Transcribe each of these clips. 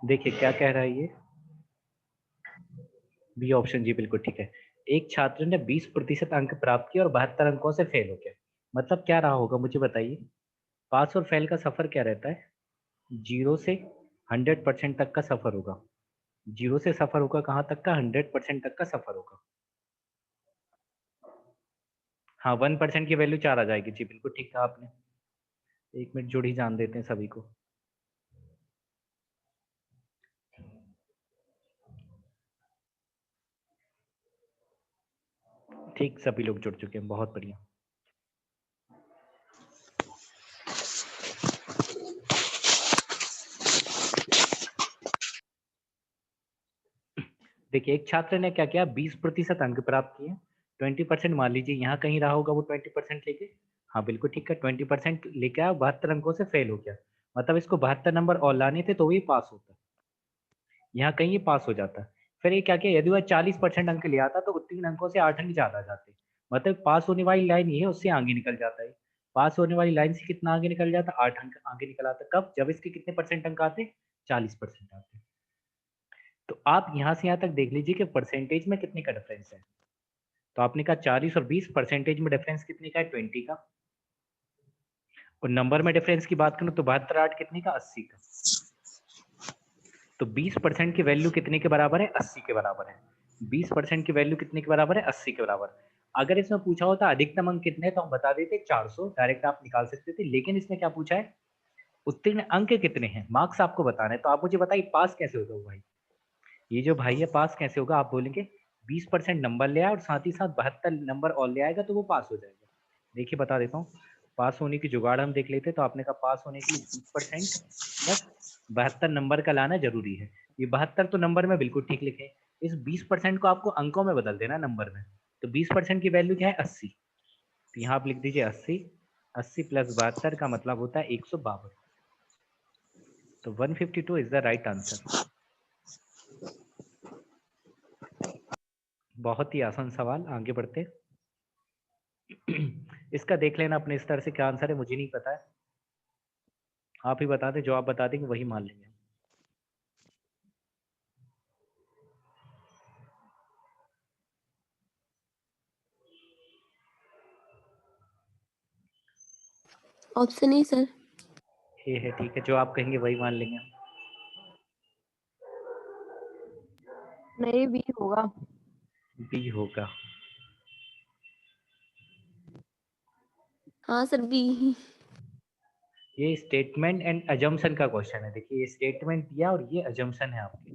देखिए क्या कह रहा है ये, बी ऑप्शन जी बिल्कुल ठीक है। एक छात्र ने 20% अंक प्राप्त किए और 72 अंकों से फेल हो गया, मतलब क्या रहा होगा मुझे बताइए। पास और फेल का सफर क्या रहता है, 0 से 100% तक का सफर होगा। 0 से सफर होगा कहाँ तक का, 100% तक का सफर होगा। हाँ 1% की वैल्यू 4 आ जाएगी, जी बिल्कुल ठीक कहा आपने। 1 मिनट जोड़ ही जान देते हैं सभी को। ठीक, सभी लोग जुड़ चुके हैं, बहुत बढ़िया। देखिए एक छात्र ने क्या किया, 20% अंक प्राप्त किए, 20% मान लीजिए यहाँ कहीं रहा होगा वो 20% लेके। हाँ बिल्कुल ठीक है, 20% लेके आया, 72 अंकों से फेल हो गया, मतलब इसको 72 नंबर और लाने थे तो ये पास होता, यहाँ कहीं ये पास हो जाता। फिर ये क्या किया, यदि वह 40% अंक ले आता तो 3 अंकों से 8 अंक ज्यादा जाते, मतलब पास होने वाली लाइन ये है, उससे आगे निकल जाता है। पास होने वाली लाइन से कितना आगे निकल जाता, 8 अंक आगे निकल आता। कब, जब इसके कितने परसेंट अंक आते, 40% आते। तो आप यहाँ से यहाँ तक देख लीजिए कि परसेंटेज में कितने का डिफरेंस है। तो आपने कहा 40 और 20, परसेंटेज में डिफरेंस कितने का है, 20 का। और नंबर में डिफरेंस की बात करूं तो 72 8 कितने का, 80 का। तो 20% की वैल्यू कितने के बराबर है, 80 के बराबर है। 20% की वैल्यू कितने के बराबर है, 80 के बराबर। अगर इसमें पूछा होता अधिकतम अंक कितने तो हम बता देते 400, डायरेक्ट आप निकाल सकते थे। लेकिन इसने क्या पूछा है, उत्तीर्ण अंक कितने हैं, मार्क्स आपको बताना है। तो आप मुझे बताइए पास कैसे होगा वो भाई। ये जो भाई है पास कैसे होगा, आप बोलेंगे 20% नंबर ले आया और साथ ही साथ 72 नंबर और ले आएगा तो वो पास हो जाएगा। देखिए बता देता हूँ, पास होने की जुगाड़ हम देख लेते। तो आपने कहा पास होने के लिए 20% प्लस 72 नंबर का लाना जरूरी है। ये 72 तो नंबर में बिल्कुल ठीक लिखे, इस 20% को आपको अंकों में बदल देना नंबर में। तो 20% की वैल्यू क्या है, 80। तो यहाँ आप लिख दीजिए 80, 80 प्लस 72 का मतलब होता है 152। तो 152 इज द राइट आंसर। बहुत ही आसान सवाल, आगे बढ़ते। इसका देख लेना अपने स्तर से क्या आंसर है, मुझे नहीं पता है। आप ही बता दें, जो आप बता देंगे वही मान लेंगे। Option A sir. ये है ठीक है, जो आप कहेंगे वही मान लेंगे। नहीं, बी होगा। बी होगा। हाँ सर, बी। ये स्टेटमेंट एंड अजम्पशन का क्वेश्चन है। देखिए ये स्टेटमेंट दिया और ये अजम्पशन है आपके,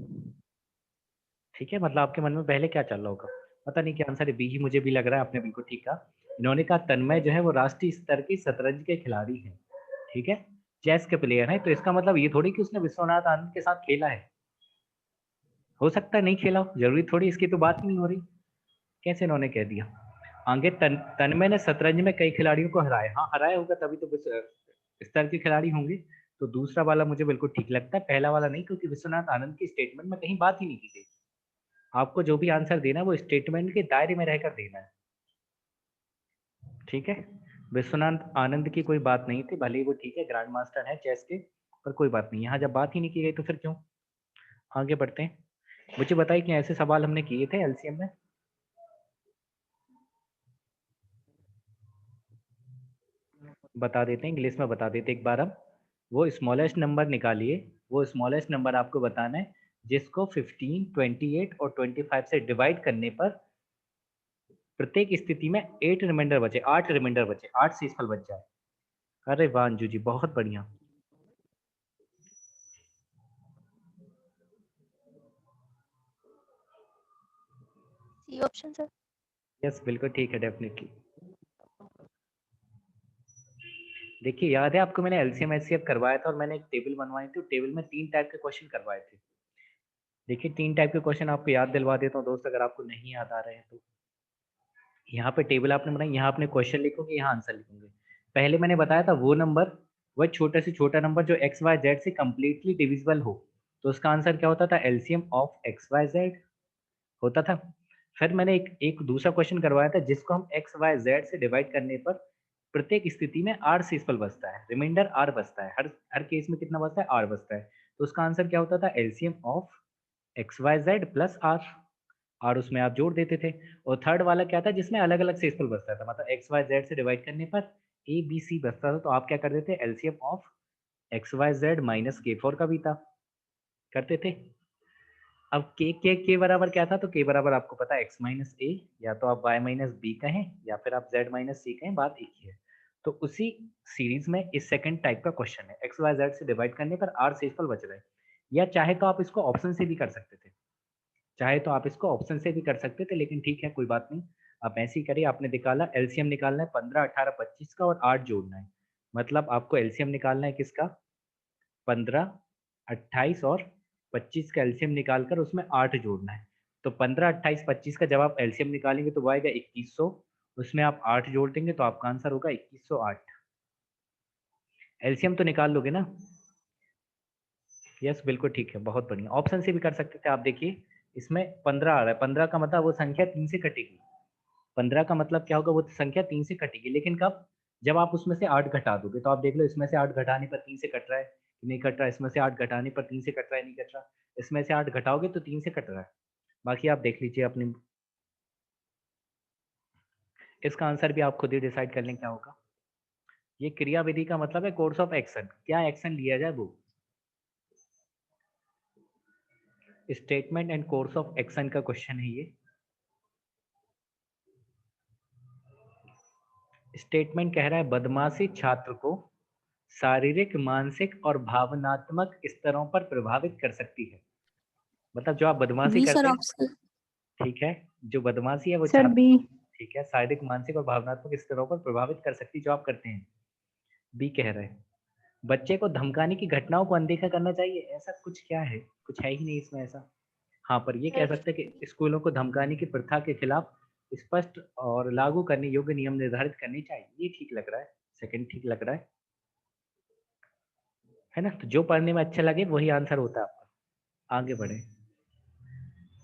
ठीक है। मतलब आपके मन में पहले क्या चल रहा होगा, पता नहीं क्या आंसर है। बी ही मुझे भी लग रहा है, आपने बिल्कुल ठीक कहा। इन्होंने कहा तन्मय जो है वो राष्ट्रीय स्तर के शतरंज के खिलाड़ी हैं, ठीक है, चेस के प्लेयर हैं। तो इसका मतलब ये थोड़ी कि उसने विश्वनाथ आनंद के साथ खेला है, हो सकता है नहीं खेला हो, जरूरी थोड़ी, इसकी तो बात ही नहीं हो रही। कैसे इन्होंने कह दिया। आगे तन्मय ने शतरंज में कई खिलाड़ियों को हराया, हाँ हराया होगा तभी तो स्तर के खिलाड़ी होंगे। तो दूसरा वाला मुझे बिल्कुल ठीक लगता है, पहला वाला नहीं, क्योंकि विश्वनाथ आनंद की स्टेटमेंट में कहीं बात ही नहीं की गई। आपको जो भी आंसर देना है वो स्टेटमेंट के दायरे में रहकर देना है, ठीक है। विश्वनाथ आनंद की कोई बात नहीं थी, भले ही वो ठीक है ग्रैंड मास्टर है चेस के, पर कोई बात नहीं, यहाँ जब बात ही नहीं की गई तो फिर क्यों। आगे बढ़ते हैं। मुझे बताइए कि ऐसे सवाल हमने किए थे एलसीएम में। बता देते हैं, इंग्लिश में बता देते एक बार हम। वो स्मॉलेस्ट नंबर निकालिए, वो स्मॉलेस्ट नंबर आपको बताना है जिसको 15, 28 और 25 से डिवाइड करने पर प्रत्येक स्थिति में 8 रिमाइंडर बचे, 8 रिमाइंडर बचे, 8 शेषफल बच जाए। अरे वाह अंजू जी, बहुत बढ़िया। C option sir. यस बिल्कुल ठीक है, डेफिनेटली। देखिए याद है आपको, मैंने एलसीएम एचसीएफ करवाया था और मैंने एक टेबल बनवाई थी, टेबल में 3 टाइप के क्वेश्चन करवाए थे। देखिए 3 टाइप के क्वेश्चन आपको याद दिलवा देता हूँ दोस्त, अगर आपको नहीं याद आ रहे हैं तो। यहाँ पे टेबल आपने बनाई, यहाँ आपने क्वेश्चन लिखोगे, यहाँ आंसर लिखोगे। पहले मैंने बताया था वो नंबर, वह छोटे से छोटा नंबर जो एक्स वाई जेड से कंप्लीटली डिविजिबल हो, तो उसका आंसर क्या होता था, LCM of X Y Z होता था। फिर मैंने एक दूसरा क्वेश्चन करवाया था जिसको हम एक्स वाई जेड से डिवाइड करने पर प्रत्येक स्थिति में आर शेषफल बचता है, रिमाइंडर आर बचता है, हर हर केस में कितना बचता है, आर बचता है। तो उसका आंसर क्या होता था, LCM of X Y Z plus R, और उसमें आप जोड़ देते थे। और थर्ड वाला क्या था, जिसमें अलग अलग शेषफल बचता था, मतलब एक्स वाई जेड से डिवाइड करने पर ए बी सी बचता था, तो आप क्या कर देते, LCM of X Y Z minus K four का भी था, करते थे। अब के बराबर क्या था, तो के बराबर आपको पता है एक्स माइनस ए, या तो आप वाई माइनस बी कहें या फिर आप जेड माइनस सी कहें, बात एक ही है। तो उसी सीरीज में इस सेकंड टाइप का क्वेश्चन है, एक्स वाई जेड से डिवाइड करने पर आर शेषफल बच रहे हैं। या चाहे तो आप इसको ऑप्शन से भी कर सकते थे, चाहे तो आप इसको ऑप्शन से भी कर सकते थे, लेकिन ठीक है कोई बात नहीं, आप ऐसे ही करिए। आपने निकाला एलसीएम निकालना है 15, 18, 25 का और 8 जोड़ना है, मतलब आपको एलसीएम निकालना है किसका, 15, 28 और 25 का एलसीएम निकालकर उसमें 8 जोड़ना है। तो 15, 28, 25 का जब आप एलसीएम निकालेंगे तो वो आएगा 2100, उसमें आप 8 जोड़ देंगे तो आपका आंसर होगा 2108। एलसीएम तो निकाल लोगे ना? यस बिल्कुल ठीक है, बहुत बढ़िया। ऑप्शन से भी कर सकते थे आप, देखिए इसमें 15 आ रहा है, 15 का मतलब वो संख्या 3 से कटेगी। 15 का मतलब क्या होगा, वो संख्या 3 से कटेगी, लेकिन कब, जब आप उसमें से 8 घटा दोगे। तो आप देख लो, इसमें से 8 घटाने पर 3 से कट रहा है कि नहीं कट रहा है, इसमें से 8 घटाने पर 3 से कट रहा है, नहीं कट रहा, इसमें से 8 घटाओगे तो 3 से कट रहा है। बाकी आप देख लीजिए अपनी, इसका आंसर भी आप खुद ही डिसाइड कर लें क्या होगा। ये क्रिया विधि का मतलब है कोर्स ऑफ एक्शन, क्या एक्शन लिया जाए वो, statement and course of action का क्वेश्चन है ये। स्टेटमेंट कह रहा है बदमाशी छात्र को शारीरिक, मानसिक और भावनात्मक स्तरों पर प्रभावित कर सकती है। मतलब जो आप बदमाशी बी करते सर हैं, ऑप्शन। ठीक है, जो बदमाशी है वो सर छात्र बी। को, ठीक है, शारीरिक, मानसिक और भावनात्मक स्तरों पर प्रभावित कर सकती है जो आप करते हैं। बी कह रहे हैं बच्चे को धमकाने की घटनाओं को अनदेखा करना चाहिए, ऐसा कुछ क्या है, कुछ है ही नहीं इसमें ऐसा। हाँ, पर ये कह सकते हैं कि स्कूलों को धमकाने की प्रथा के खिलाफ स्पष्ट और लागू करने योग्य नियम निर्धारित करने चाहिए, ये ठीक लग रहा है, सेकंड ठीक लग रहा है ना? तो जो पढ़ने में अच्छा लगे वही आंसर होता है आपका। आगे बढ़े,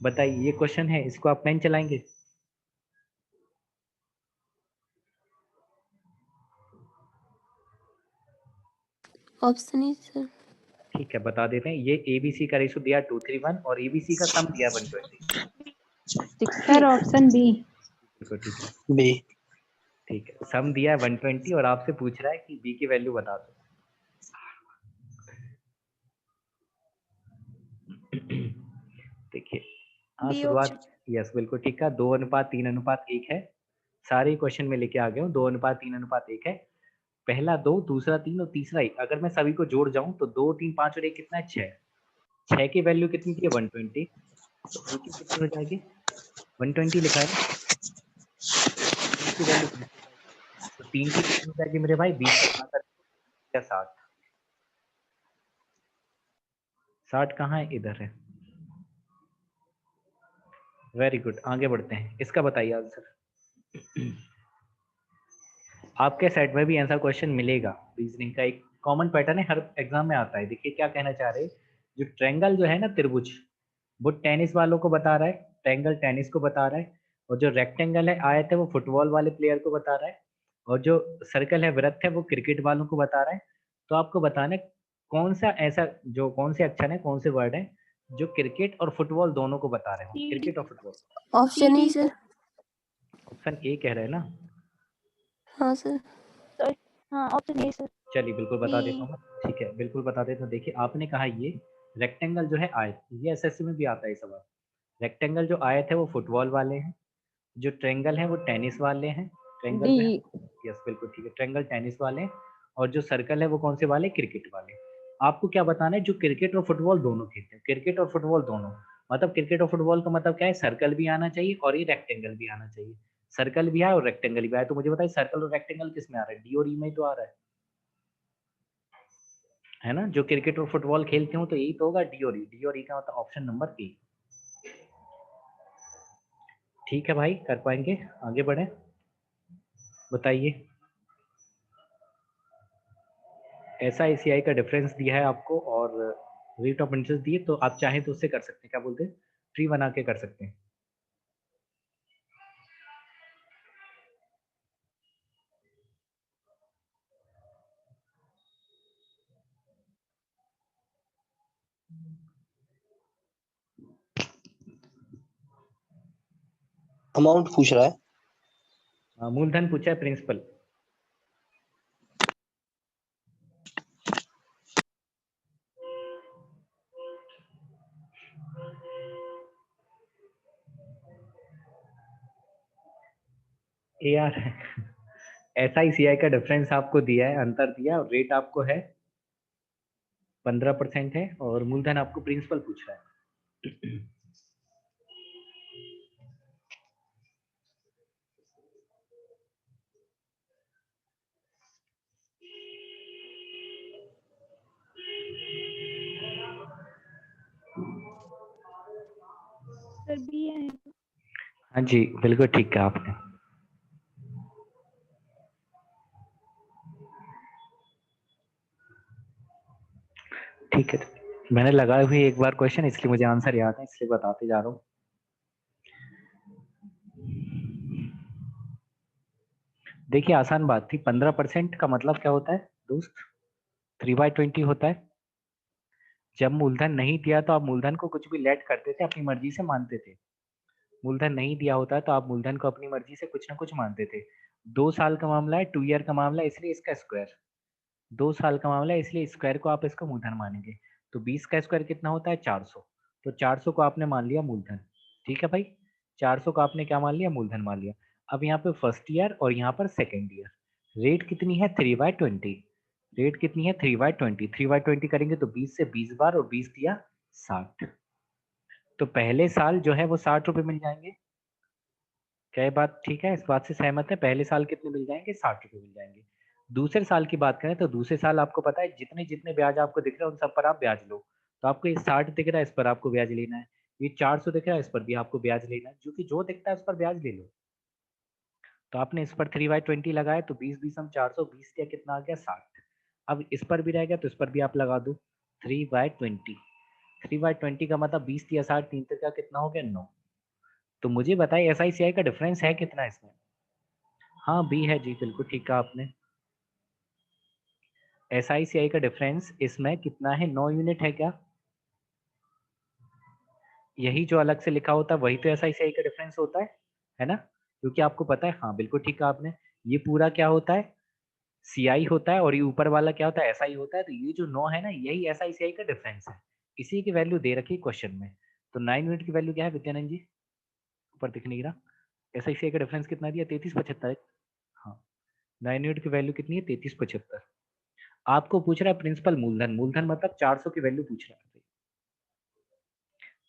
बताइए, ये क्वेश्चन है, इसको आप पेन चलाएंगे? Option E sir. ठीक है, बता देते हैं, ये एबीसी का रेशो दिया 231 और एबीसी का सम दिया 120। Sir option B. बिल्कुल ठीक है, बी। ठीक है, सम दिया है 120 और आपसे पूछ रहा है कि बी की वैल्यू बता दो। देखिए, हाँ बी शुरुआत, ऑप्शन। यस बिल्कुल ठीक है, 2:3:1 है, सारे क्वेश्चन में लेके आ गया हूँ, 2:3:1 है। पहला 2, दूसरा 3 और तीसरा 1, अगर मैं सभी को जोड़ जाऊं तो 2, 3, 5 और 1 कितना है, 6। 6 की वैल्यू कितनी थी, 120, तो ए की कितनी हो जाएगी, 120 लिखा है ना, 3 की वैल्यू 20 हो जाएगी, तो 3 की कितनी हो जाएगी मेरे भाई, 20 से गुणा कर 60। 60 कहाँ है, इधर है। वेरी गुड, आगे बढ़ते हैं, इसका बताइए आंसर। आपके सेट में भी ऐसा क्वेश्चन मिलेगा, रीजनिंग का एक कॉमन पैटर्न है, हर एग्जाम में आता है। देखिए क्या कहना चाह रहे हैं, जो ट्रायंगल जो है ना, त्रिभुज, वो टेनिस वालों को बता रहा है, ट्रायंगल टेनिस को बता रहा है, और जो रेक्टेंगल है, आयत है, वो फुटबॉल वाले प्लेयर को बता रहा है, और जो सर्कल है, वृत्त है, वो क्रिकेट वालों को बता रहा है। तो आपको बताना है कौन सा ऐसा, जो कौन से अक्षर है, कौन से वर्ड है जो क्रिकेट और फुटबॉल दोनों को बता रहे हो, क्रिकेट और football. Option E sir. Option A कह रहे हैं ना? हाँ सर। हाँ ऑप्शन ए सर। चलिए बिल्कुल बता देता बी। हूँ मैं। ठीक है, बिल्कुल बता देता हूँ। देखिए आपने कहा ये रेक्टेंगल जो है आयत, ये एसएससी में भी आता है सवाल। रेक्टेंगल जो आयत है वो फुटबॉल वाले हैं, जो ट्रायंगल है वो टेनिस वाले हैं, ट्रायंगल डी। जो है, यस बिल्कुल ठीक है, ट्रायंगल टेनिस वाले हैं, और जो सर्कल है वो कौन से वाले, क्रिकेट वाले। आपको क्या बताना है, जो क्रिकेट और फुटबॉल दोनों खेलते हैं, क्रिकेट और फुटबॉल दोनों, मतलब क्रिकेट और फुटबॉल का मतलब क्या है, सर्कल भी आना चाहिए और ये रेक्टेंगल भी आना चाहिए। सर्कल भी आए और रेक्टेंगल भी आए, तो मुझे बताइए सर्कल और रेक्टेंगल किस में आ रहा है, डी और ई में तो आ रहा है ना? जो क्रिकेट और फुटबॉल खेलते हो तो यही तो होगा, डी और ई, डी और ई का मतलब ऑप्शन नंबर ए। ठीक है भाई, कर पाएंगे, आगे बढ़े, बताइए। SICI का डिफरेंस दिया है आपको और रेट ऑफ इंटरेस्ट दिए, तो आप चाहें तो उससे कर सकते हैं, क्या बोलते हैं, ट्री बना के कर सकते हैं। अमाउंट पूछ रहा है। मूलधन पूछा है, प्रिंसिपल। यार SICI का डिफरेंस आपको दिया है, अंतर दिया, और रेट आपको है 15% है, और मूलधन आपको प्रिंसिपल पूछ रहा है। सर बी है। हाँ जी, बिल्कुल ठीक कहा आपने। ठीक है, मैंने लगाए हुए एक बार क्वेश्चन, इसलिए मुझे आंसर याद है, इसलिए बताते जा रहा हूँ। देखिए आसान बात थी, 15% का मतलब क्या होता है दोस्त? 3/20 होता है। जब मूलधन नहीं दिया तो आप मूलधन को कुछ भी लेट करते थे, अपनी मर्जी से मानते थे। मूलधन नहीं दिया होता है तो आप मूलधन को अपनी मर्जी से कुछ ना कुछ मानते थे। 2 साल का मामला है, 2 ईयर का मामला है, इसलिए इसका स्क्वायर। 2 साल का मामला है, इसलिए स्क्वायर को आप इसका मूलधन मानेंगे। तो 20 का स्क्वायर कितना होता है? 400। तो 400 को आपने मान लिया मूलधन। ठीक है भाई, 400 को आपने क्या मान लिया? मूलधन मान लिया। अब यहाँ पे फर्स्ट ईयर और यहाँ पर सेकेंड ईयर। रेट कितनी है? 3/20। रेट कितनी है? 3/20। 3/20 करेंगे तो 20 से 20 बार, और 20 दिया 60। तो पहले साल जो है वो 60 रुपए मिल जाएंगे। क्या ये बात ठीक है? इस बात से सहमत है? पहले साल कितने मिल जाएंगे? 60 रुपए मिल जाएंगे। दूसरे साल की बात करें तो दूसरे साल आपको पता है जितने जितने ब्याज आपको दिख रहे हैं उन सब पर आप ब्याज लो। तो आपको ये 60 दिख रहा है, इस पर आपको ब्याज लेना है। ये 400 दिख रहा है, इस पर भी आपको ब्याज लेना है। जो कि जो दिखता है उस पर ब्याज ले लो। तो आपने इस पर 3/20 लगाया तो 20 20 हम 400, 20 क्या कितना आ गया? 60। अब इस पर भी रह गया तो इस पर भी आप लगा दो 3/20। 3/20 का मतलब 20 या 60, 3 का कितना हो गया? 9। तो मुझे बताइए SICI का डिफरेंस है कितना इसमें? हाँ बी है जी, बिल्कुल ठीक कहा आपने। SICI का डिफरेंस इसमें कितना है? 9 यूनिट है क्या? यही जो अलग से लिखा होता है वही तो SICI का डिफरेंस होता है ना? क्योंकि आपको पता है, हाँ बिल्कुल ठीक कहा आपने। ये पूरा क्या होता है? CI होता है, और ये ऊपर वाला क्या होता है? SI होता है। तो ये जो 9 है ना, यही SICI का डिफरेंस है। इसी की वैल्यू दे रखी है क्वेश्चन में। तो 9 यूनिट की वैल्यू क्या है विद्यानंद जी? ऊपर दिख नहीं रहा। SICI का डिफरेंस कितना दिया? 3375। हाँ, 9 यूनिट की वैल्यू कितनी है? 3375। आपको पूछ रहा है प्रिंसिपल मूलधन। मूलधन मतलब 400 की वैल्यू पूछ रहा है।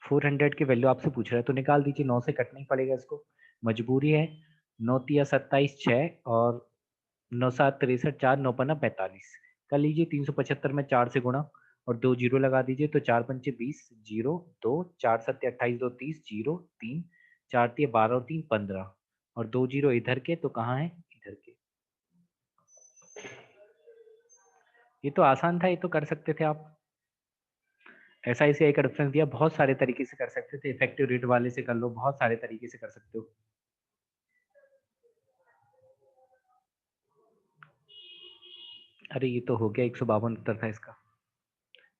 400 की वैल्यू आपसे पूछ रहा है, तो निकाल दीजिए। 9 से कटना ही पड़ेगा इसको, मजबूरी है। 9 तिया 27 6, और 9 7 63 4, 9 पन्ना 45। कर लीजिए 375 में 4 से गुणा, और 2 जीरो लगा दीजिए। तो 4 पंचे 20, 0 2, 4 सत्ते 28, 2 30, 0 3, 4 तिया 12 और 3 15, और 2 जीरो इधर के, तो कहाँ है? इधर के। ये तो आसान था, ये तो कर सकते थे आप। SICI का डिफरेंस दिया, बहुत सारे तरीके से कर सकते थे। इफेक्टिव रेट वाले से कर लो, बहुत सारे तरीके से कर सकते हो। अरे ये तो हो गया, 152 उत्तर था इसका।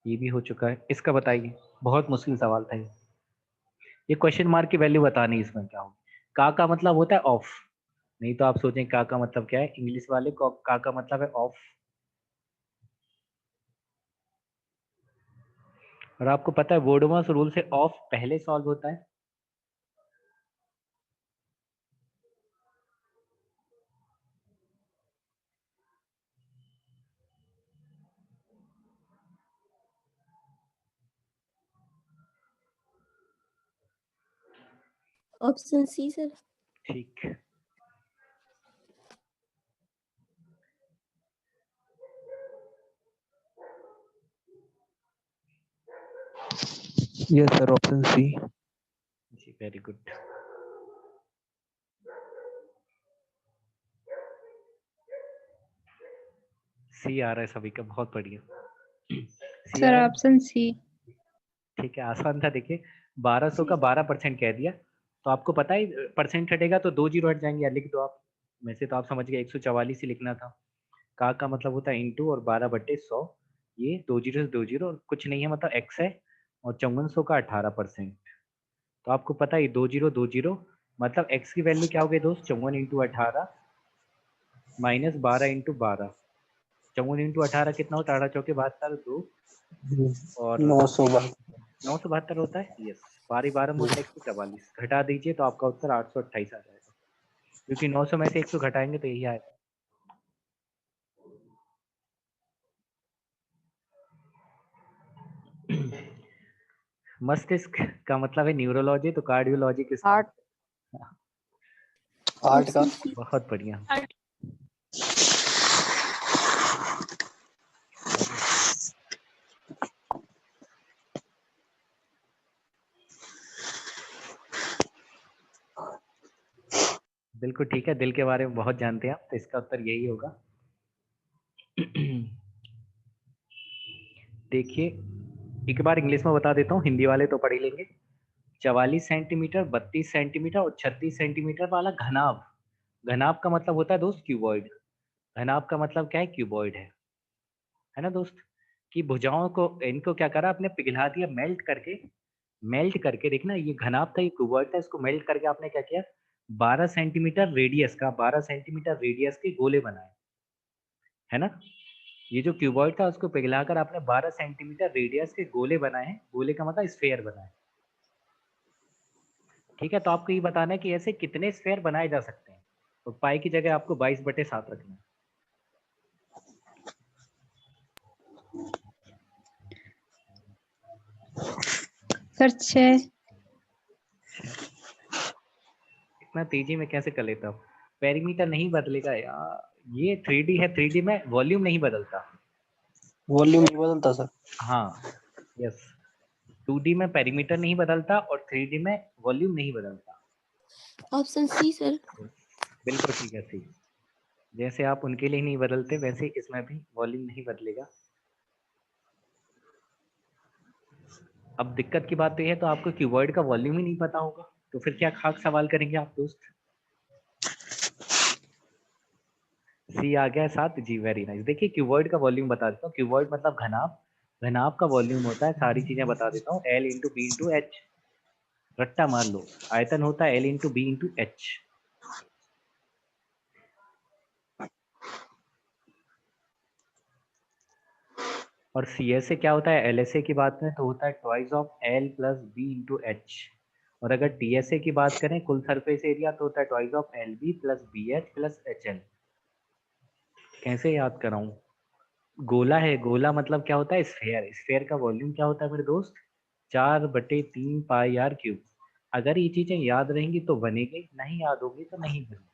ये भी हो चुका है। इसका बताइए, बहुत मुश्किल सवाल था ये। क्वेश्चन मार्क की वैल्यू बतानी, इसमें क्या होगी? का मतलब होता है ऑफ। नहीं तो आप सोचें का मतलब क्या है? इंग्लिश वाले को का मतलब है ऑफ। और आपको पता है वोर्डोमस रूल से ऑफ पहले सॉल्व होता है। Option C sir. ठीक। Yes sir, option C. जी वेरी गुड। सी आ रहा है सभी का, बहुत बढ़िया। सी आ सर रहा है। Option C. ठीक है, आसान था। देखिए 1200 का 12% कह दिया, तो आपको पता है परसेंट हटेगा तो 2 जीरो हट जाएंगे। या लिख दो आप। वैसे तो आप समझ गए 144 ही लिखना था। का मतलब होता है इंटू और 12/100। ये 2 जीरो से 2 जीरो, और कुछ नहीं है, मतलब x है। और 5400 का 18%। तो आपको पता है 2020 मतलब x की वैल्यू क्या हो गई दोस्त, 54 इंटू 18 माइनस 12 इंटू 12। 54 इंटू 18 कितना होता है, 18 चौके 72, 2 और 912। 972 होता है। यस, 12 मोल 144 घटा दीजिए तो आपका उत्तर 828 आ जाएगा, क्योंकि 900 में से 100 घटाएंगे तो यही आएगा। मस्तिष्क का मतलब है न्यूरोलॉजी, तो कार्डियोलॉजी किसका? हार्ट। आर्ट का ऑप्शन सी। बहुत बढ़िया। बिल्कुल ठीक है, दिल के बारे में बहुत जानते हैं आप, तो इसका उत्तर यही होगा। देखिए एक बार इंग्लिश में बता देता हूँ, हिंदी वाले तो पढ़ ही लेंगे। 44 सेंटीमीटर, 32 सेंटीमीटर और 36 सेंटीमीटर वाला घनाभ। घनाभ का मतलब होता है दोस्त क्यूबॉइड। घनाभ का मतलब क्या है, क्यूबॉइड है ना दोस्त। कि भुजाओं को इनको क्या करा आपने, पिघला दिया, मेल्ट करके देखना, ये घनाभ था, ये क्यूबॉइड था, इसको मेल्ट करके आपने क्या किया, 12 सेंटीमीटर रेडियस का, 12 सेंटीमीटर रेडियस के गोले बनाए, है ना। ये जो क्यूबॉइड था उसको पिघलाकर आपने 12 सेंटीमीटर रेडियस के गोले बनाए हैं। गोले का मतलब स्फेयर बनाए, ठीक है। तो आपको ये बताना है कि ऐसे कितने स्फेयर बनाए जा सकते हैं, तो पाई की जगह आपको 22/7 रखना है। सर 6। इतना तेजी में कैसे कर लेता हूँ, पेरीमीटर नहीं बदलेगा यार, ये 3D है, 3D में वॉल्यूम नहीं बदलता। वॉल्यूम नहीं बदलता सर। हाँ यस, 2D में पेरीमीटर नहीं बदलता और 3D में वॉल्यूम नहीं बदलता। Option C sir. बिल्कुल ठीक है, सी। जैसे आप उनके लिए नहीं बदलते वैसे इसमें भी वॉल्यूम नहीं बदलेगा। अब दिक्कत की बात तो यह है, तो आपको क्यूबॉइड का वॉल्यूम ही नहीं पता होगा, तो फिर क्या खाक सवाल करेंगे आप दोस्त। सी आ गया 7 जी, वेरी नाइस। देखिए क्यूबॉइड का वॉल्यूम बता देता हूँ, क्यूबॉइड मतलब घनाभ। घनाभ का वॉल्यूम होता है, सारी चीजें बता देता हूँ, L into B into H. रट्टा मार लो, आयतन होता है L into B into H. और सी एस ए क्या होता है, एल एस ए की बात करें तो होता है twice of L plus B into H. और अगर टी एस ए की बात करें कुल सरफेस एरिया, तो होता है twice of L B plus B H plus H L. कैसे याद कराऊं, गोला है, गोला मतलब क्या होता है, स्फेयर। स्फेयर का वॉल्यूम क्या होता है मेरे दोस्त, 4/3 पाई आर क्यूब। अगर ये चीजें याद रहेंगी तो बनेगी, नहीं याद होगी तो नहीं बनेगी,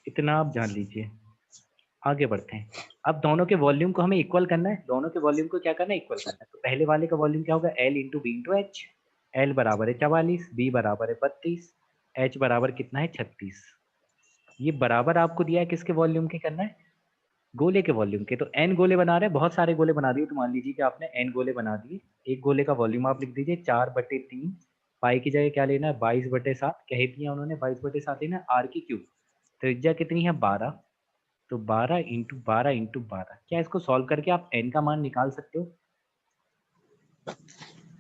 इतना आप जान लीजिए। आगे बढ़ते हैं। अब दोनों के वॉल्यूम को हमें इक्वल करना है, दोनों के वॉल्यूम को क्या करना है, इक्वल करना है। तो पहले वाले का वॉल्यूम क्या होगा, L into B into H. L बराबर है 44, बी बराबर है 32, एच बराबर कितना है 36। ये बराबर आपको दिया है, किसके वॉल्यूम के करना है, गोले के वॉल्यूम के। तो एन गोले बना रहे हैं, बहुत सारे गोले बना दिए, तो मान लीजिए कि आपने एन गोले बना दिए। एक गोले का वॉल्यूम आप लिख दीजिए 4/3, पाई की जगह क्या लेना है 22/7, कह दिया उन्होंने 22/7 लेना, आर की क्यूब। त्रिज्या कितनी है 12, तो 12 × 12 × 12। क्या इसको सॉल्व करके आप एन का मान निकाल सकते हो,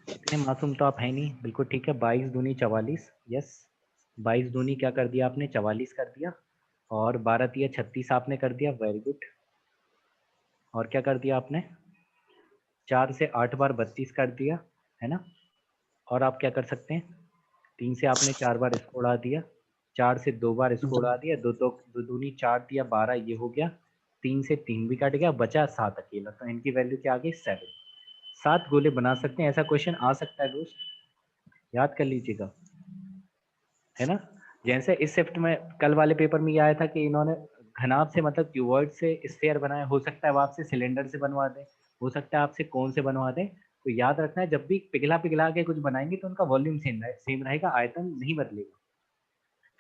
इतने मासूम तो आप है नहीं। बिल्कुल ठीक है, 22 दूनी 44, यस 22 दूनी क्या कर दिया आपने 44 कर दिया, और 12 तिया 36 आपने कर दिया, वेरी गुड। और क्या कर दिया आपने, 4 से 8 बार 32 कर दिया, है ना। और आप क्या कर सकते हैं, 3 से आपने 4 बार इसको उड़ा दिया, 4 से 2 बार इसको उड़ा दिया, दो दूनी 4 दिया 12, ये हो गया। 3 से 3 भी कट गया, बचा 7 अकेला, तो इनकी वैल्यू क्या आ गई 7। 7 गोले बना सकते हैं, ऐसा क्वेश्चन आ सकता है दोस्त, याद कर लीजिएगा, है ना। जैसे इस शिफ्ट में कल वाले पेपर में ये आया था कि इन्होंने घनाभ से मतलब क्यूबॉइड से स्फेयर बनाया, हो सकता है वो आपसे सिलेंडर से बनवा दें, हो सकता है आपसे कोन से बनवा दें। तो याद रखना है, जब भी पिघला पिघला के कुछ बनाएंगे तो उनका वॉल्यूम सेम रहेगा, आयतन नहीं बदलेगा,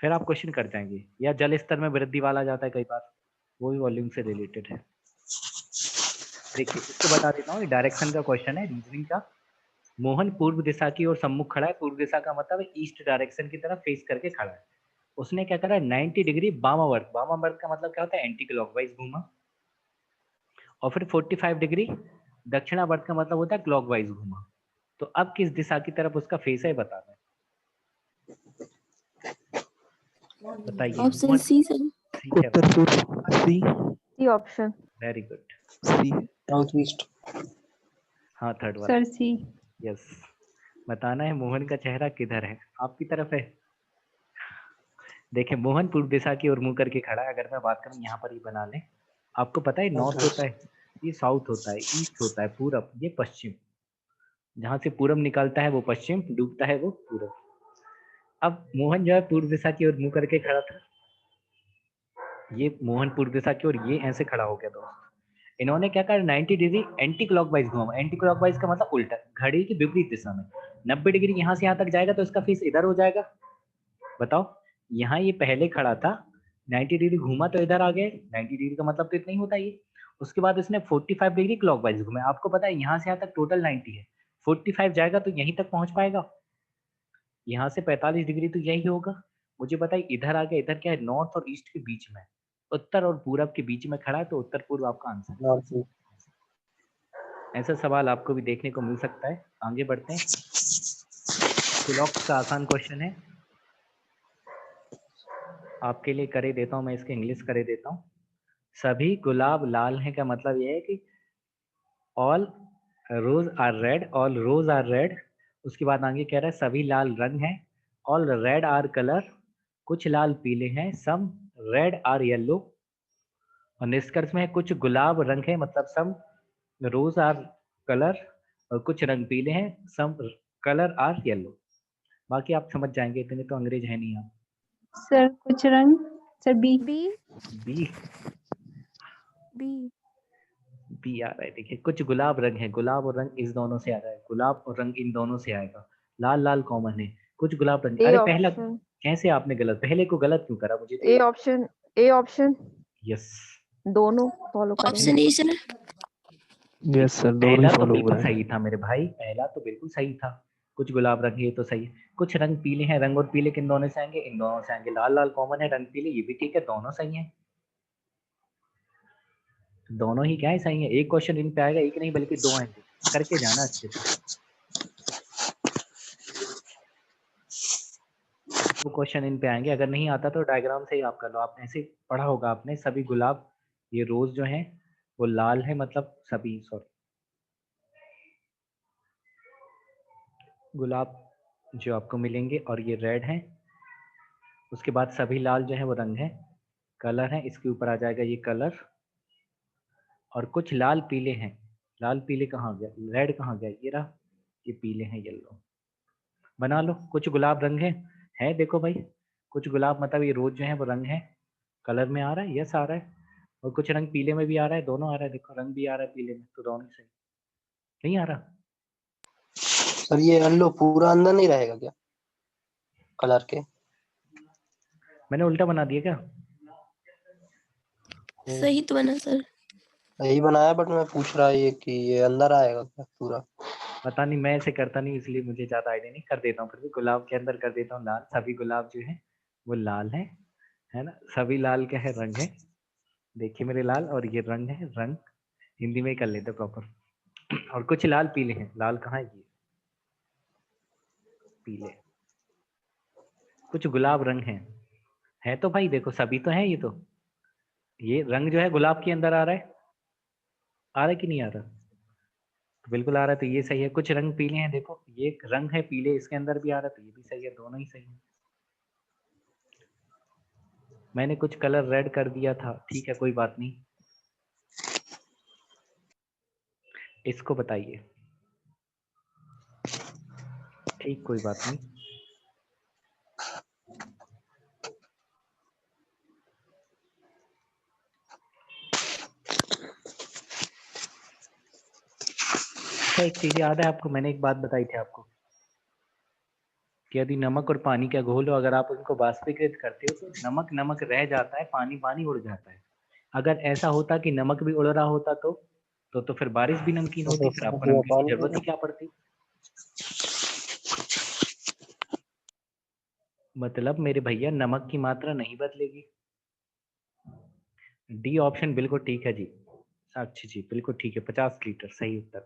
फिर आप क्वेश्चन कर जाएंगे। या जल स्तर में वृद्धि वाला जाता है कई बार, वो भी वॉल्यूम से रिलेटेड है। देखिए इसको बता देता हूँ, ये डायरेक्शन का क्वेश्चन है, रीजनिंग का। मोहन पूर्व दिशा की ओर सम्मुख खड़ा है, पूर्व दिशा का मतलब ईस्ट डायरेक्शन की तरफ फेस करके खड़ा है। उसने क्या करा, 90 डिग्री वामावर्त, वामावर्त का मतलब क्या होता है, एंटी क्लॉकवाइज घूमा। और फिर 45 डिग्री दक्षिणावर्त का मतलब होता है क्लॉकवाइज घूमा। तो अब किस दिशा की तरफ उसका फेस है बताना है। बताइए। Option C sir. सी है। उत्तर पूर्व C. C option. Very good. C south east. हाँ थर्ड वाला। Sir C. यस। बताना है मोहन का चेहरा किधर है, आपकी तरफ है। देखिए मोहन पूर्व दिशा की ओर मुंह करके खड़ा है। अगर मैं बात करूं यहाँ पर ही बना लें, आपको पता है नॉर्थ होता है, ये साउथ होता है, ईस्ट होता है, पूरब, ये पश्चिम। जहां से पूरब निकलता है वो पश्चिम, डूबता है वो पूरब। अब मोहन जो है पूर्व दिशा की ओर मुंह करके खड़ा था, ये मोहन पूर्व दिशा की ओर, ये ऐसे खड़ा हो गया दोस्त। इन्होंने क्या कहा, 90 डिग्री एंटी क्लॉकवाइज घुमा। एंटी क्लॉकवाइज का मतलब उल्टा, घड़ी की विपरीत दिशा में। 90 डिग्री यहाँ से यहाँ तक जाएगा तो इसका फेस इधर हो जाएगा। बताओ, यहाँ ये पहले खड़ा था, 90 डिग्री घूमा तो इधर आ गए। 90 डिग्री का मतलब तो इतना ही होता है ये। उसके बाद इसने 45 डिग्री क्लॉकवाइज घूमे। आपको पता है यहाँ से यहाँ तक टोटल 90 है, 45 जाएगा तो यहीं तक पहुंच पाएगा। यहाँ से 45 डिग्री तो यही होगा। मुझे बताइए इधर आ गया, इधर क्या है, नॉर्थ और ईस्ट के बीच में, उत्तर और पूरब के बीच में खड़ा है, तो उत्तर पूर्व आपका आंसर है। North east. ऐसा सवाल आपको भी देखने को मिल सकता है। आगे बढ़ते हैं। फिलॉक्स का आसान क्वेश्चन है, आपके लिए करे देता हूं मैं, इसके इंग्लिश करे देता हूँ। सभी गुलाब लाल हैं का मतलब यह है कि all rose are red, all rose are red. उसके बाद आगे कह रहा है सभी लाल रंग हैं, ऑल रेड आर कलर। कुछ लाल पीले हैं, सम रेड आर येलो। और निष्कर्ष में है कुछ गुलाब रंग है, मतलब सम रोज आर कलर, और कुछ रंग पीले हैं, सम कलर आर येलो। बाकी आप समझ जाएंगे, इतने तो अंग्रेज है नहीं आप। सर कुछ रंग। Sir B. B. B. B. B आ रहा है। देखिए कुछ गुलाब रंग है, गुलाब और रंग इस दोनों से आ रहा है, गुलाब और रंग इन दोनों से आएगा। लाल लाल कॉमन है, कुछ गुलाब रंग। ए अरे पहला ऑप्शन। कैसे आपने गलत, पहले को गलत क्यों करा, मुझे तो ए ये। ऑप्शन। A option. यस। दोनों फॉलो करेंगे। Option A sir. Yes sir, दोनों पहला ही तो फॉलो हो बिल्कुल रहे हैं। सही था मेरे भाई, पहला तो बिल्कुल सही था। कुछ गुलाब रंग है, ये तो सही है। कुछ रंग पीले हैं, रंग और पीले किन दोनों से आएंगे, इन दोनों से आएंगे। लाल लाल कॉमन है, रंग पीले, ये भी ठीक है, दोनों सही है। दोनों ही क्या है, सही है। एक क्वेश्चन इन पे आएगा, एक नहीं बल्कि दो आएंगे, करके जाना अच्छे से। दो क्वेश्चन इन पे आएंगे, अगर नहीं आता तो डायग्राम से ही आप कर लो। आपने ऐसे पढ़ा होगा आपने, सभी गुलाब, ये रोज जो है वो लाल है, मतलब सभी, सॉरी, गुलाब जो आपको मिलेंगे, और ये रेड है। उसके बाद सभी लाल जो है वो रंग है, कलर है, इसके ऊपर आ जाएगा ये कलर। और कुछ लाल पीले हैं, लाल पीले कहाँ गया, रेड कहाँ गया, ये रहा, ये पीले हैं, येलो। बना लो। कुछ गुलाब रंग है देखो भाई, कुछ गुलाब मतलब ये रोज जो है वो रंग है, कलर में आ रहा है, यस आ रहा है। और कुछ रंग पीले में भी आ रहा है, दोनों आ रहा है, देखो रंग भी आ रहा है पीले में, तो दोनों सही। नहीं आ रहा। सर ये येलो पूरा अंदर नहीं रहेगा क्या कलर के? मैंने उल्टा बना दिया क्या? सही तो बना सर। यही बनाया, बट मैं पूछ रहा ये कि ये अंदर आएगा क्या पूरा? पता नहीं, मैं ऐसे करता नहीं, इसलिए मुझे ज्यादा आइडिया नहीं। कर देता हूँ फिर भी, गुलाब के अंदर कर देता हूँ लाल। सभी गुलाब जो है वो लाल है ना। सभी लाल का है, रंग है, देखिए मेरे लाल, और ये रंग है, रंग हिंदी में ही कर लेते प्रॉपर। और कुछ लाल पीले हैं, लाल कहाँ है, ये पीले। कुछ गुलाब रंग है तो भाई देखो सभी तो है, ये तो, ये रंग जो है गुलाब के अंदर आ रहा है कि नहीं आ रहा? तो बिल्कुल आ रहा है, तो ये सही है। कुछ रंग पीले हैं, देखो ये एक रंग है पीले, इसके अंदर भी आ रहा है, तो ये भी सही है, दोनों ही सही है। मैंने कुछ कलर रेड कर दिया था, ठीक है कोई बात नहीं। इसको बताइए। ठीक, कोई बात नहीं। अच्छा एक चीज याद है आपको, मैंने एक बात बताई थी आपको कि यदि नमक और पानी का घोल हो, अगर आप उनको वाष्पीकृत करते हो तो नमक नमक रह जाता है, पानी पानी उड़ जाता है। अगर ऐसा होता कि नमक भी उड़ रहा होता तो फिर बारिश भी नमकीन होती, फिर आपको पूरा नमकीन की पानी जरूरत ही क्या पड़ती। मतलब मेरे भैया नमक की मात्रा नहीं बदलेगी। डी ऑप्शन बिल्कुल ठीक है जी, साक्षी जी बिल्कुल ठीक है, 50 लीटर सही उत्तर।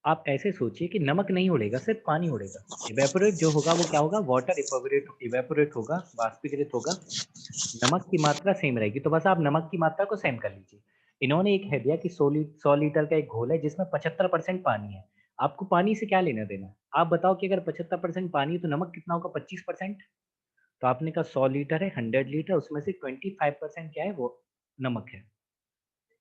आप ऐसे सोचिए कि नमक नहीं उड़ेगा, सिर्फ पानी उड़ेगा। इवेपोरेट जो होगा वो क्या होगा, वाटर इवेपोरेट होगा, बाष्पीकृत होगा, नमक की मात्रा सेम रहेगी। तो बस आप नमक की मात्रा को सेम कर लीजिए। इन्होंने एक कह दिया कि 100 लीटर का एक घोल है जिसमें 75% पानी है। आपको पानी से क्या लेना देना है? आप बताओ कि अगर 75% पानी है तो नमक कितना होगा 25%। तो आपने कहा 100 लीटर है, 100 लीटर, उसमें से 25% क्या है, वो नमक है।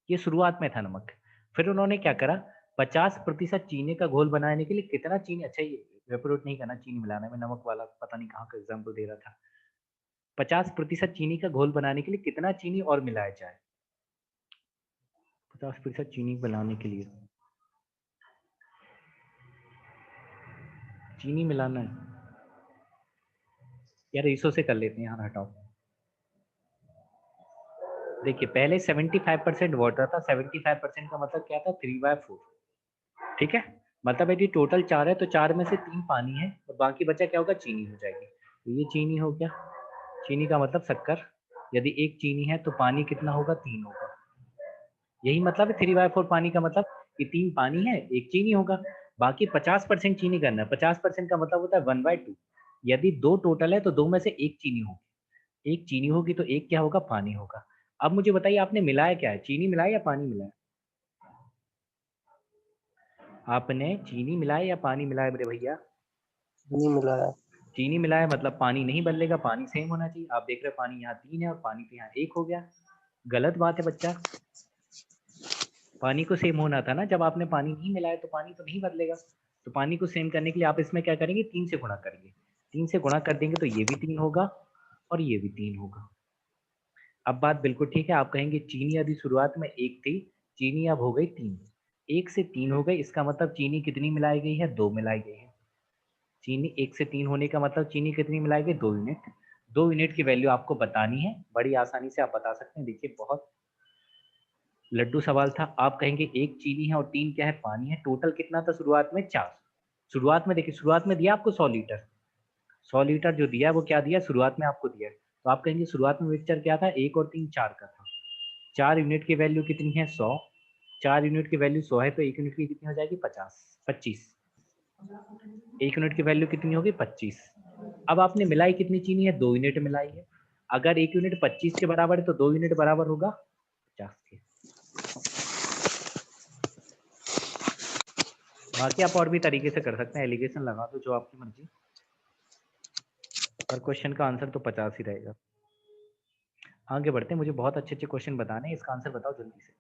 ये शुरुआत में था नमक। फिर उन्होंने क्या करा, 50% चीनी का घोल बनाने के लिए कितना चीनी, अच्छा ये इवेपोरेट नहीं करना, चीनी मिलाना है, मैं नमक वाला पता नहीं कहाँ का एग्जाम्पल दे रहा था। 50% चीनी का घोल बनाने के लिए कितना चीनी और मिलाया जाए? 50% चीनी बनाने के लिए चीनी मिलाना है यार, इसो से कर लेते हैं यार, हटाओ। देखिए पहले 75% वाटर था, 75% का मतलब क्या था, 3/4। ठीक है, मतलब यदि टोटल 4 है तो 4 में से 3 पानी है और बाकी बचा क्या होगा, चीनी हो जाएगी। तो ये चीनी हो गया, चीनी का मतलब शक्कर। यदि एक चीनी है तो पानी कितना होगा, 3 होगा। यही मतलब है 3/4 पानी का मतलब कि 3 पानी है, 1 चीनी होगा। बाकी 50% चीनी करना है, 50% का मतलब होता है 1/2। यदि 2 टोटल है तो 2 में से 1 चीनी होगी, 1 चीनी होगी तो 1 क्या होगा, पानी होगा। अब मुझे बताइए आपने मिलाया क्या है, चीनी मिलाया या पानी मिलाया? आपने चीनी मिलाया या पानी मिलाया मेरे भैया? नहीं मिला है। चीनी मिलाया मतलब पानी नहीं बदलेगा, पानी सेम होना चाहिए। आप देख रहे हैं पानी यहाँ 3 है और पानी तो यहाँ 1 हो गया। गलत बात है बच्चा, पानी को सेम होना था ना। जब आपने पानी नहीं मिलाया तो पानी तो नहीं बदलेगा। तो पानी को सेम करने के लिए आप इसमें क्या करेंगे, 3 से गुणा करेंगे। 3 से गुणा कर देंगे तो ये भी 3 होगा और ये भी 3 होगा। अब बात बिल्कुल ठीक है। आप कहेंगे चीनी यदि शुरुआत में 1 थी, चीनी अब हो गई 3, 1 से 3 हो गई, इसका मतलब चीनी कितनी मिलाई गई है, 2 मिलाई गई है। चीनी 1 से 3 होने का मतलब चीनी कितनी मिलाई गई, 2 यूनिट। 2 यूनिट की वैल्यू आपको बतानी है, बड़ी आसानी से आप बता सकते हैं। देखिए बहुत लड्डू सवाल था। आप कहेंगे 1 चीनी है और 3 क्या है, पानी है। टोटल कितना था शुरुआत में, 4। शुरुआत में देखिए, शुरुआत में दिया आपको 100 लीटर, 100 लीटर जो दिया है वो क्या दिया, शुरुआत में आपको दिया है। तो आप कहेंगे शुरुआत में मिक्सचर क्या था, 1 और 3 4 का था। 4 यूनिट की वैल्यू कितनी है, 100। 4 यूनिट की वैल्यू 100 है तो 1 यूनिट की कितनी हो जाएगी, 25। 1 यूनिट की वैल्यू कितनी होगी, 25। अब आपने मिलाई कितनी चीनी है, 2 यूनिट मिलाई है। अगर 1 यूनिट 25 के बराबर है तो 2 यूनिट बराबर होगा 50 के। बाकी आप और भी तरीके से कर सकते हैं, एलिगेशन लगा दो जो आपकी मर्जी, पर क्वेश्चन का आंसर तो 50 ही रहेगा। आगे बढ़ते हैं, मुझे बहुत अच्छे अच्छे क्वेश्चन बताने हैं, इसका आंसर बताओ जल्दी से।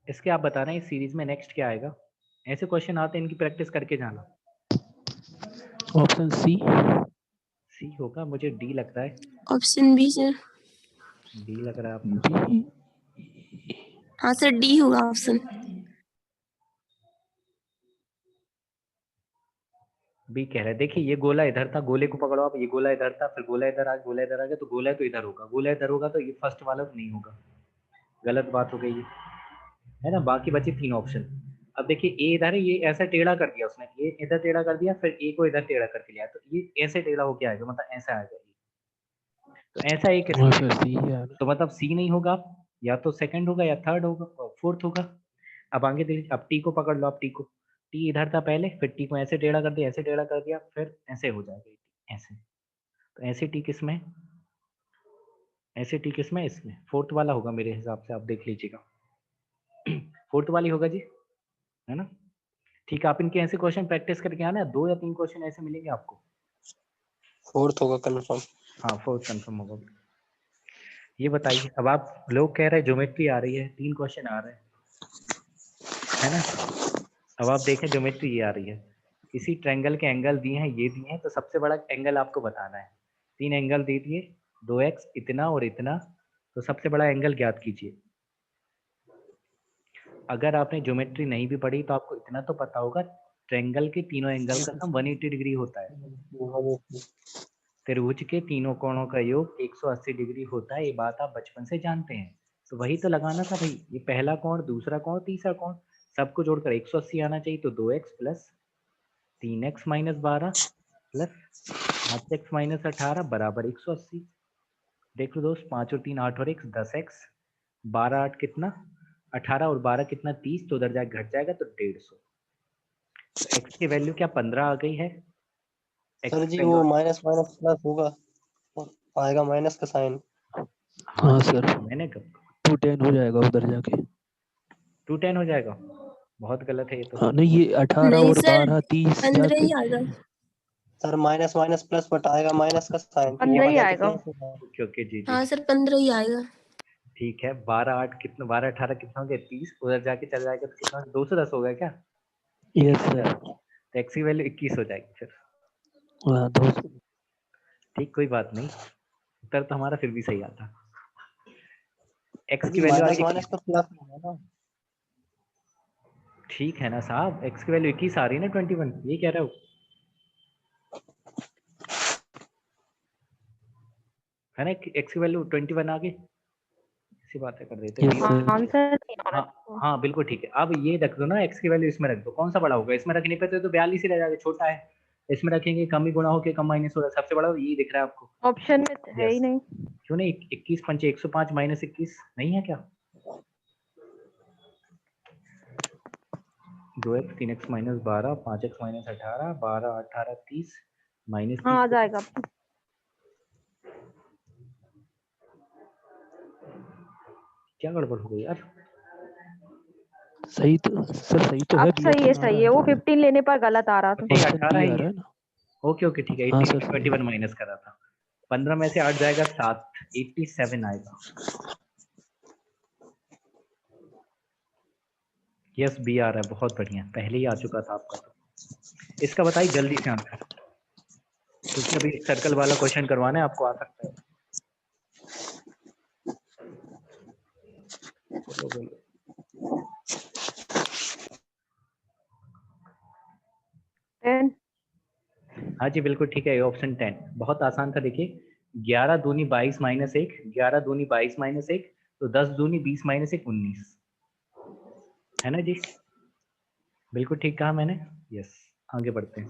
इसके आप बता रहे हैं इस सीरीज में नेक्स्ट क्या आएगा। ऐसे क्वेश्चन आते हैं, इनकी प्रैक्टिस करके जाना। Option C. सी होगा, मुझे डी लगता है। Option B sir. डी लग रहा है आपको? बी। हाँ सर, डी होगा ऑप्शन। बी कह रहा है। देखिए ये गोला इधर था, गोले को पकड़ो आप, ये गोला इधर था, फिर गोला इधर आ गया, गोला इधर आ गया, तो गोला तो इधर होगा, गोला इधर होगा तो ये फर्स्ट वाला नहीं होगा। गलत बात हो गई ये, है ना। बाकी बचे 3 ऑप्शन। अब देखिए ए इधर है, ये ऐसा टेढ़ा कर दिया उसने, ए इधर टेढ़ा कर दिया, फिर ए को इधर टेढ़ा करके लिया, तो ये ऐसे टेढ़ा होके आएगा, मतलब ऐसा आएगा। तो ऐसा एक और इसमें, फिर सी यार। तो मतलब सी नहीं होगा, या तो सेकंड होगा या थर्ड होगा और फोर्थ होगा। अब आगे देखिए, अब टी को पकड़ लो आप, टी को, टी इधर था पहले, फिर टी को ऐसे टेढ़ा कर दिया, ऐसे टेढ़ा कर दिया, फिर ऐसे हो जाएगा ऐसे। तो ऐसे टी किसमें, ऐसे टी किसमें, इसमें फोर्थ वाला होगा मेरे हिसाब से, आप देख लीजिएगा। फोर्थ वाली होगा जी, है ना। ठीक है, आप इनके ऐसे क्वेश्चन प्रैक्टिस करके आना, 2 या 3 क्वेश्चन ऐसे मिलेंगे आपको। फोर्थ होगा कंफर्म। हाँ फोर्थ कंफर्म होगा। ये बताइए, अब आप लोग कह रहे हैं ज्योमेट्री आ रही है, 3 क्वेश्चन आ रहे हैं, है ना। अब आप देखें ज्योमेट्री ये आ रही है, किसी ट्रायंगल के एंगल दिए हैं, ये दिए हैं, तो सबसे बड़ा एंगल आपको बताना है। 3 एंगल दे दिए, 2x इतना और इतना, तो सबसे बड़ा एंगल ज्ञात कीजिए। अगर आपने ज्योमेट्री नहीं भी पढ़ी तो आपको इतना तो पता होगा, ट्रायंगल के तीनों एंगल का सम 180 डिग्री होता है। त्रिभुज के तीनों कोणों का योग 180 डिग्री होता है, ये बात आप बचपन से जानते हैं। तो वही तो लगाना था भाई, ये पहला कोण, दूसरा कोण, तीसरा कोण, सबको जोड़कर 180 आना चाहिए। तो 2x plus 3x minus 12 plus 5x minus 18 बराबर 180। देख लो दोस्त, 5 और 3 8 और 1 10x, 12 8 कितना 18 और 12 कितना 30, तो उधर जाके घट जाएगा तो 150। तो x की वैल्यू क्या 15 आ गई है। x सर की जी वैल्यू वो माइनस माइनस प्लस होगा और आएगा माइनस का साइन। हाँ सर, मैंने कब 210 हो जाएगा उधर जाके। 210 हो जाएगा, बहुत गलत है ये तो। हाँ नहीं, ये 18 नहीं और सर, 12 30 15 जाके। ही आएगा। Sir minus minus plus but आएगा माइनस का साइन, तो ये 15 ही वाला तो आएगा। प्लस होगा। ओके ओके जी जी हाँ सर 15 ही आएगा। ठीक है। 12 8 कितना 12 18 कितना हो गया 30, उधर जाके चल जाएगा तो कितना 210 हो गया क्या, ये यस कितना हो सर। जाएगा? तो x की वैल्यू 21 हो जाएगी फिर। हाँ 200। ठीक, कोई बात नहीं, उत्तर तो हमारा फिर भी सही आता। सर x की जी वैल्यू आ माइनस रही है माइनस 21। तो प्लस होगा ना। ठीक है ना साहब, x की वैल्यू 21 आ रही है ना 21, ये कह रहे हो है ना, x की वैल्यू 21 आ गई, इसी बात कर देते यस b। सर। आंसर नहीं हो हाँ रहा। हाँ बिल्कुल ठीक है। अब ये रख दो ना, x की वैल्यू इसमें रख दो, कौन सा बड़ा होगा, इसमें रखने पे तो 42 ही रह जाएगा, छोटा है। इसमें रखेंगे कम ही गुणा होके कम माइनस हो रहा है, सबसे बड़ा यही दिख रहा है आपको। ऑप्शन में तो है ही यस, नहीं। क्यों नहीं, 21 पंचे 105 माइनस 21 नहीं है क्या, 2x 3x minus 12 5x minus 18 12 18 30 minus हाँ 30 आ जाएगा। क्या गड़बड़ हो गई यार। सही तो सर, सही तो है, अब बी सही है, ऑप्शन आ सही रहा है। वो है। 15 लेने पर गलत आ रहा था। अच्छा, ये ऑप्शन 18 बी आ ही रहा है। है ना। ओके ओके ठीक है, हाँ 18 सर। 21 माइनस करा था, 15 में से 8 जाएगा 7, 87 आएगा। यस बी आ रहा है, बहुत बढ़िया, पहले ही आ चुका था आपका तो। इसका बताइए जल्दी से आंसर, क्योंकि अभी सर्कल वाला क्वेश्चन करवाना है आपको, आ सकता है। बोलो बोलो। 10। हाँ जी बिल्कुल ठीक है, ये ऑप्शन 10 बहुत आसान था। देखिए 11 दूनी 22 माइनस 1, 11 दूनी 22 माइनस 1, तो 10 दूनी 20 माइनस 1 19, है ना जी, बिल्कुल ठीक कहा मैंने। यस, आगे बढ़ते हैं।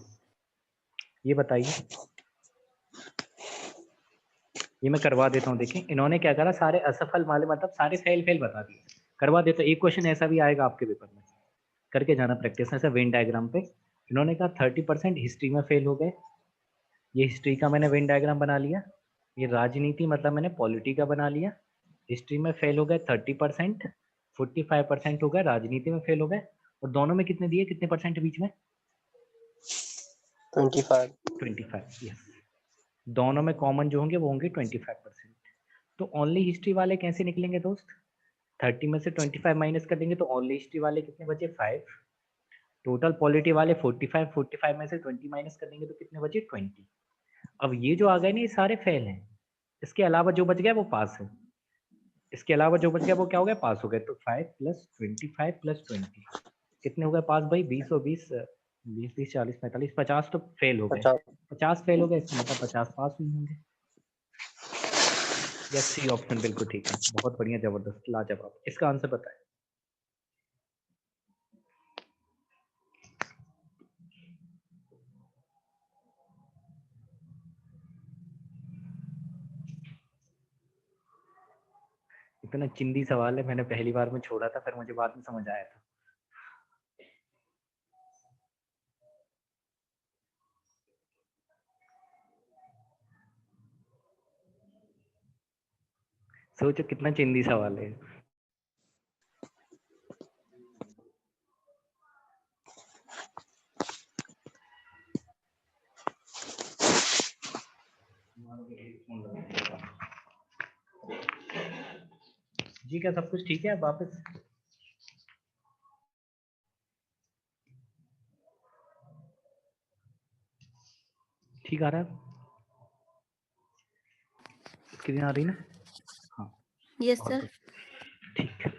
ये बताइए, ये मैं करवा देता हूँ। देखिए इन्होंने क्या करा, सारे असफल वाले मतलब सारे फेल फेल बता दिए। करवा देता हूँ, एक क्वेश्चन ऐसा भी आएगा आपके पेपर में, करके जाना प्रैक्टिस ऐसा वेन डायग्राम पे। इन्होंने कहा 30% हिस्ट्री में फेल हो गए, ये हिस्ट्री का मैंने वेन डायग्राम बना लिया। ये राजनीति मतलब मैंने पॉलिटी का बना लिया। हिस्ट्री में फेल हो गए 30%, 45% हो गए राजनीति में फेल हो गए, और दोनों में कितने दिए, कितने परसेंट बीच में 25। 25। यस, दोनों में कॉमन जो होंगे वो होंगे 25%। तो ओनली हिस्ट्री वाले कैसे निकलेंगे दोस्त, 30 में से 25 माइनस कर देंगे तो ओनली हिस्ट्री वाले कितने बचे 5, टोटल पॉलिटी वाले 45, 45 में से 20 माइनस कर देंगे तो कितने बचे 20। अब ये जो आ गए ना ये सारे फेल हैं, इसके अलावा जो बच गया वो पास है, इसके अलावा जो बच गया वो क्या हो गया, पास हो गए। तो 5 प्लस 25 प्लस 20 कितने हो गए पास भाई, 20 और 20 20 30 40 45 50 तो फेल हो गए, 50। 50 फेल हो गए, इसका मतलब 50 पास नहीं होंगे। यस सी ऑप्शन बिल्कुल ठीक है, बहुत बढ़िया, जबरदस्त, लाजवाब। इसका आंसर बताएं। इतना चिंदी सवाल है, मैंने पहली बार में छोड़ा था, फिर मुझे बाद में समझ आया था। सोचो कितना चिंदी सवाल है। जी क्या सब कुछ ठीक है, अब वापस ठीक आ रहा है, स्क्रीन आ रही ना। हाँ यस बहुत सर। बढ़िया, ठीक है।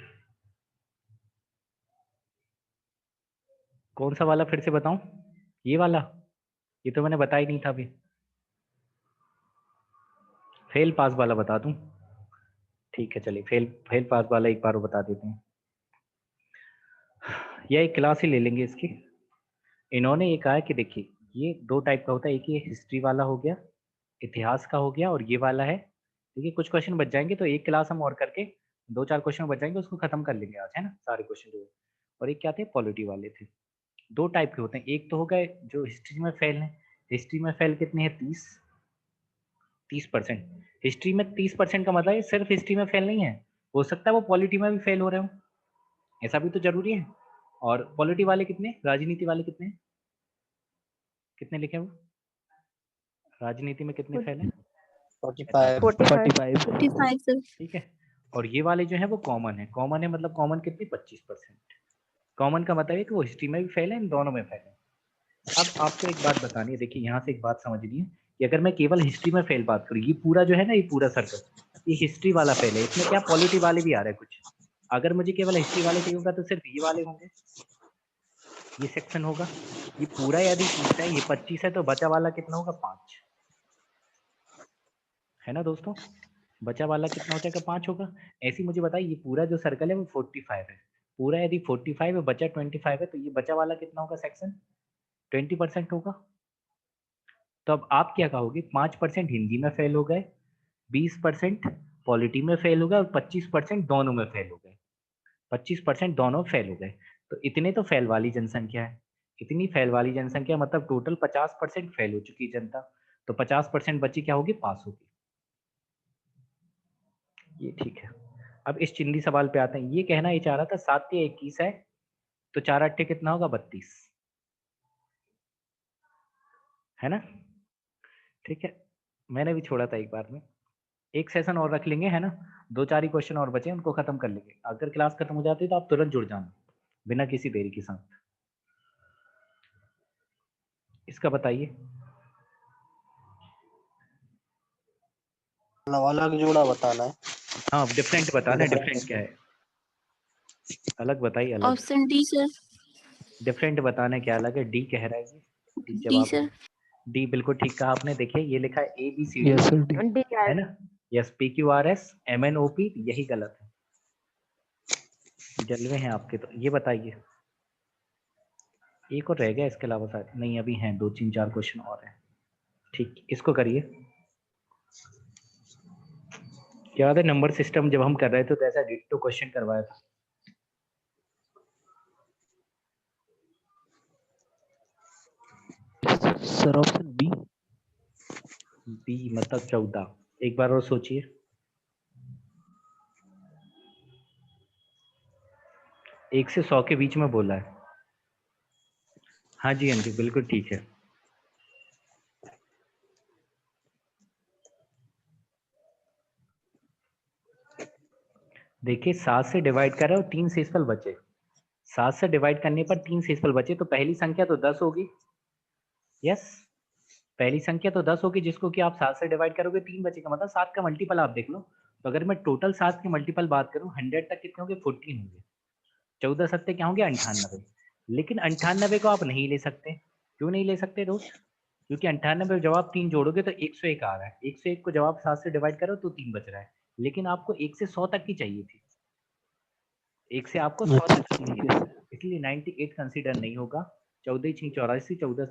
कौन सा वाला फिर से बताऊं, ये वाला, ये तो मैंने बताया ही नहीं था अभी। फेल पास वाला बता दूं, ठीक है चलिए, फेल फेल पास वाला एक बार बता देते हैं, या एक क्लास ही ले लेंगे इसकी। इन्होंने ये कहा कि देखिए ये दो टाइप का होता है, एक ये हिस्ट्री वाला हो गया, इतिहास का हो गया, और ये वाला है ठीक है, कुछ क्वेश्चन बच जाएंगे तो एक क्लास हम और करके 2-4 क्वेश्चन बच जाएंगे, उसको खत्म कर लेंगे आज, है ना, सारे क्वेश्चन जो। और एक क्या थे, पॉलिटी वाले थे। 2 टाइप के होते हैं, एक तो हो गए जो हिस्ट्री में फेल हैं। हिस्ट्री में फेल कितने हैं, 30%। हिस्ट्री में 30% का मतलब है सिर्फ हिस्ट्री में फेल नहीं है, हो सकता है वो पॉलिटी में भी फेल हो रहे हो, ऐसा भी तो जरूरी है। और पॉलिटी वाले कितने, राजनीति वाले कितने, कितने लिखे वो, राजनीति में कितने फेल हैं, 45। 45। 45 45 सर। ठीक है। और ये वाले जो है वो कॉमन है, कॉमन है मतलब कॉमन कितनी, 25%। कॉमन का मतलब है कि वो हिस्ट्री में भी फेल है, इन दोनों में फेल है। अब आपको एक बात बतानी है, देखिए यहाँ से एक बात समझनी है कि अगर मैं केवल हिस्ट्री में फेल बात करूँ, ये पूरा जो है ना, ये पूरा सर्कल, ये हिस्ट्री वाला फेल है, इसमें क्या पॉलिटी वाले भी आ रहे हैं कुछ। अगर मुझे केवल हिस्ट्री वाले चाहिए होगा तो सिर्फ ये वाले होंगे, ये सेक्शन होगा। ये पूरा यदि 30 है, ये 25 है, तो बचा वाला कितना होगा, 5, है ना दोस्तों, बचा वाला कितना हो जाएगा, 5 होगा। ऐसे ही मुझे बताइए, ये पूरा जो सर्कल है वो 45 है, पूरा यदि 45 है, बचा 25 है, तो ये बचा वाला कितना होगा सेक्शन, 20% होगा। तो अब आप क्या कहोगे, 5% हिंदी में फेल हो गए, 20% पॉलिटी में फेल हो गए और 25% दोनों में फेल हो गए, 25% दोनों फेल हो गए। तो इतने तो फेल वाली जनसंख्या है, इतनी फेल वाली जनसंख्या मतलब टोटल 50% फेल हो चुकी जनता, तो 50% बची क्या होगी, पास होगी। ये ठीक है। अब इस चिंदी सवाल पे आते हैं, ये कहना ये चाह रहा था 7 के 21 है, तो 4 अट्ठे कितना होगा, 32, है ना, ठीक है। मैंने भी छोड़ा था एक बार में, एक सेशन और रख लेंगे, है ना, 2-4 ही क्वेश्चन और बचे, उनको खत्म कर लेंगे। अगर क्लास खत्म हो जाती है तो आप तुरंत जुड़ जाना बिना किसी देरी के साथ। इसका बताइए, अलग जोड़ा बताना है। हाँ डिफरेंट बताना है, डिफरेंट क्या है, अलग बताइए, अलग ऑप्शन डी सर। डिफरेंट बताना है, क्या अलग है, डी कह रहा है ये, डी डी जवाब सर। है। डी बिल्कुल ठीक कहा आपने, देखिए ये लिखा है ABCD, yes sir D. D है ना, यस, PQRS MNOP, यही गलत है, जलवे हैं आपके। तो ये बताइए, एक और रह गया इसके अलावा शायद, नहीं अभी हैं 2-3-4 क्वेश्चन और हैं, ठीक, इसको करिए। याद है नंबर सिस्टम जब हम कर रहे थे तो ऐसा डिट्टो क्वेश्चन करवाया था। Sir option B. बी मतलब 14, एक बार और सोचिए, एक से 100 के बीच में बोला है। हाँ जी, हाँ जी, बिल्कुल ठीक है। देखिए 7 से डिवाइड कर रहे हो, 3 शेषफल बचे, 7 से डिवाइड करने पर 3 शेषफल बचे, तो पहली संख्या तो 10 होगी, यस, पहली संख्या तो 10 होगी, जिसको कि आप 7 से डिवाइड करोगे 3 बचेगा, मतलब 7 का मल्टीपल आप देख लो। तो अगर मैं टोटल 7 की मल्टीपल बात करूं, 100 तक कितने होंगे, 14 होंगे, 14 सत्ते क्या होंगे, 98। लेकिन 98 को आप नहीं ले सकते, क्यों नहीं ले सकते दोस्त, क्योंकि 98 जब आप 3 जोड़ोगे तो 101 आ रहा है, 101 को जब आप 7 से डिवाइड करो तो 3 बच रहा है, लेकिन आपको 1 से 100 तक की चाहिए थी, 1 से आपको 100 अच्छा तक की ठीक चाहिए है थी, सर। इसलिए 98 कंसीडर नहीं होगा। 14 × 6 = 84, 14